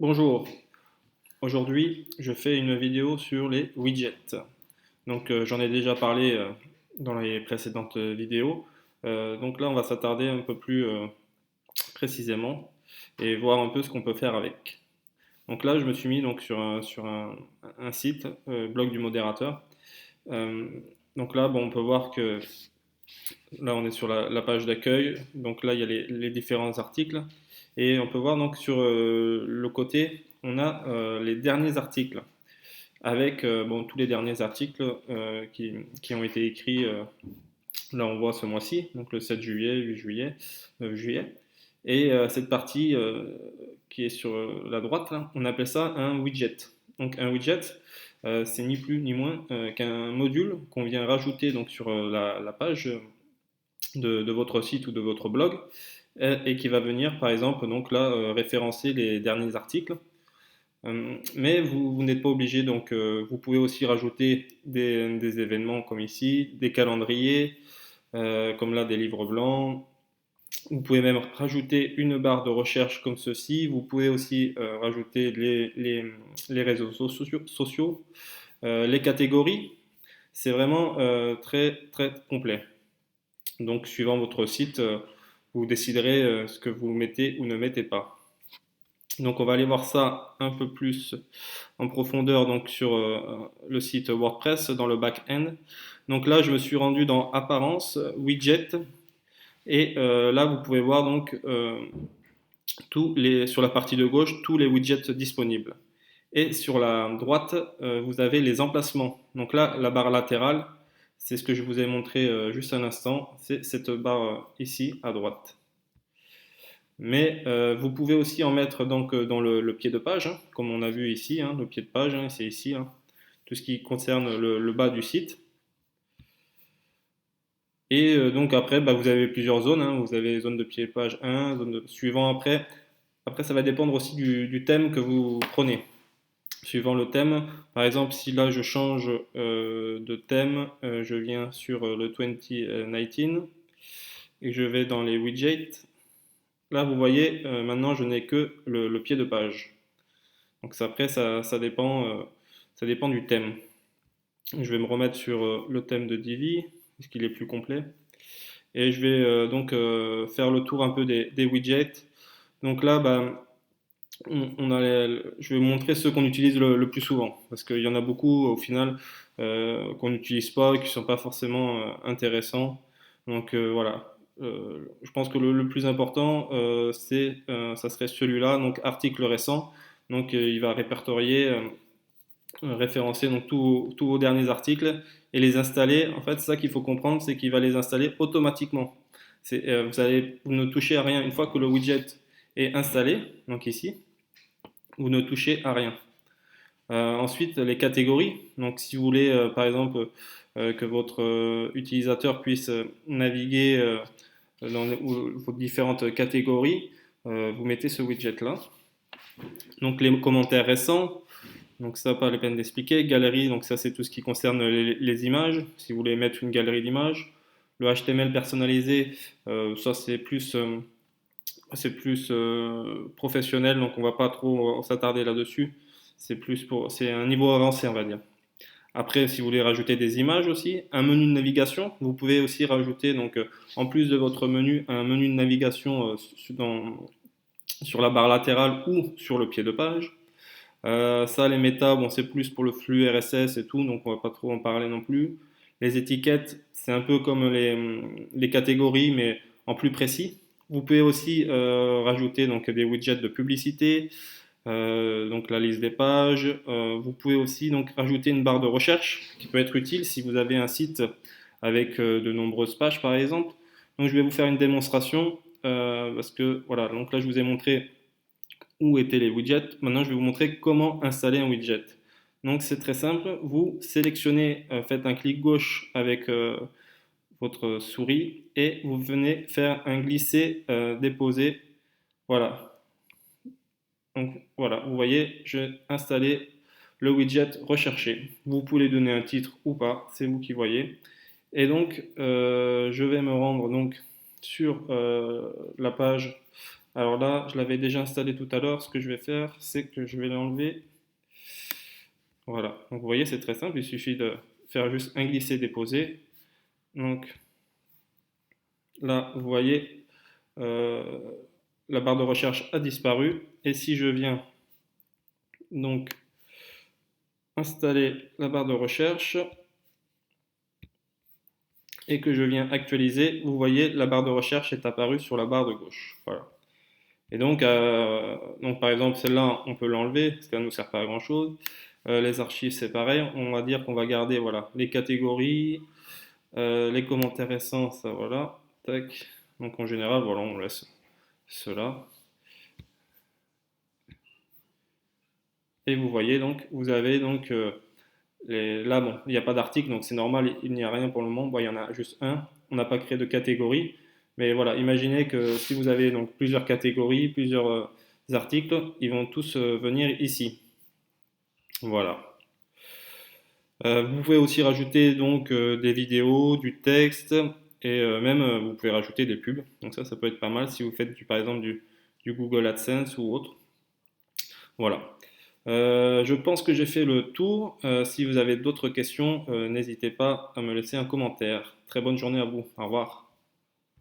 Bonjour, aujourd'hui je fais une vidéo sur les widgets. Donc j'en ai déjà parlé dans les précédentes vidéos. Donc là on va s'attarder un peu plus précisément et voir un peu ce qu'on peut faire avec. Donc là je me suis mis donc sur un site, blog du modérateur. Euh, donc là bon, on peut voir que là on est sur la page d'accueil. Donc là il y a les différents articles. Et on peut voir donc sur le côté, on a les derniers articles avec bon, tous les derniers articles qui ont été écrits, là on voit ce mois-ci, donc le 7 juillet, 8 juillet, 9 juillet. Et cette partie qui est sur la droite, là, on appelle ça un widget. Donc un widget, c'est ni plus ni moins qu'un module qu'on vient rajouter donc, sur la page de votre site ou de votre blog et qui va venir par exemple donc là référencer les derniers articles. Mais vous n'êtes pas obligé, donc vous pouvez aussi rajouter des événements comme ici, des calendriers, comme là des livres blancs. Vous pouvez même rajouter une barre de recherche comme ceci. Vous pouvez aussi rajouter les réseaux sociaux, les catégories. C'est vraiment très très complet. Donc suivant votre site, vous déciderez ce que vous mettez ou ne mettez pas. Donc on va aller voir ça un peu plus en profondeur donc sur le site WordPress dans le back-end. Donc là je me suis rendu dans Apparence, Widget et là vous pouvez voir donc sur la partie de gauche tous les widgets disponibles. Et sur la droite vous avez les emplacements. Donc là la barre latérale, c'est ce que je vous ai montré juste un instant, c'est cette barre ici à droite. Mais vous pouvez aussi en mettre donc dans le pied de page, hein, comme on a vu ici, hein, le pied de page, hein, c'est ici, hein, tout ce qui concerne le bas du site. Et donc après, bah, vous avez plusieurs zones, hein, vous avez zone de pied de page 1, suivant après. Après, ça va dépendre aussi du thème que vous prenez. Suivant le thème, par exemple, si là je change de thème, je viens sur le 2019 et je vais dans les widgets. Là, vous voyez, maintenant je n'ai que le pied de page. Donc après, ça dépend du thème. Je vais me remettre sur le thème de Divi, puisqu'il est plus complet. Et je vais donc faire le tour un peu des widgets. Donc là, bah, je vais vous montrer ceux qu'on utilise le plus souvent, parce qu'il y en a beaucoup au final qu'on n'utilise pas et qui ne sont pas forcément intéressants. Donc voilà. Je pense que le plus important, ça serait celui-là, donc article récent. Donc il va répertorier référencer donc tous vos derniers articles et les installer. En fait, ça qu'il faut comprendre, c'est qu'il va les installer automatiquement. Vous ne touchez à rien une fois que le widget est installé, donc ici, vous ne touchez à rien. Ensuite, les catégories. Donc, si vous voulez, par exemple, que votre utilisateur puisse naviguer dans vos différentes catégories, vous mettez ce widget-là. Donc, les commentaires récents. Donc ça, pas la peine d'expliquer. Galerie, donc ça c'est tout ce qui concerne les images. Si vous voulez mettre une galerie d'images. Le HTML personnalisé, ça c'est plus professionnel, donc on va pas trop s'attarder là-dessus. C'est un niveau avancé, on va dire. Après, si vous voulez rajouter des images aussi, un menu de navigation, vous pouvez aussi rajouter donc en plus de votre menu un menu de navigation sur la barre latérale ou sur le pied de page. Ça, les méta, bon, c'est plus pour le flux RSS et tout, donc on va pas trop en parler non plus. Les étiquettes, c'est un peu comme les catégories, mais en plus précis. Vous pouvez aussi rajouter donc, des widgets de publicité, donc la liste des pages. Vous pouvez aussi donc, rajouter une barre de recherche qui peut être utile si vous avez un site avec de nombreuses pages, par exemple. Donc je vais vous faire une démonstration parce que voilà, donc là je vous ai montré où étaient les widgets. Maintenant, je vais vous montrer comment installer un widget. Donc, c'est très simple. Vous sélectionnez, faites un clic gauche avec votre souris et vous venez faire un glisser, déposer. Voilà. Donc, voilà. Vous voyez, j'ai installé le widget recherché. Vous pouvez donner un titre ou pas, c'est vous qui voyez. Et donc, je vais me rendre donc sur la page Alors là, je l'avais déjà installé tout à l'heure. Ce que je vais faire, c'est que je vais l'enlever. Voilà. Donc vous voyez, c'est très simple. Il suffit de faire juste un glisser-déposer. Donc là, vous voyez, euh, la barre de recherche a disparu. Et si je viens donc installer la barre de recherche et que je viens actualiser, vous voyez, la barre de recherche est apparue sur la barre de gauche. Voilà. Et donc par exemple, celle-là, on peut l'enlever parce qu'elle ne nous sert pas à grand-chose. Les archives, c'est pareil. On va dire qu'on va garder voilà, les catégories, les commentaires récents, ça voilà. Tac. Donc en général, voilà, on laisse cela. Et vous voyez donc, vous avez donc là, bon, il n'y a pas d'article, donc c'est normal, il n'y a rien pour le moment. Bon, il y en a juste un. On n'a pas créé de catégorie. Mais voilà, imaginez que si vous avez donc plusieurs catégories, plusieurs articles, ils vont tous venir ici. Voilà. Vous pouvez aussi rajouter donc des vidéos, du texte et même vous pouvez rajouter des pubs. Donc ça peut être pas mal si vous faites par exemple du Google AdSense ou autre. Voilà. Je pense que j'ai fait le tour. Si vous avez d'autres questions, n'hésitez pas à me laisser un commentaire. Très bonne journée à vous. Au revoir.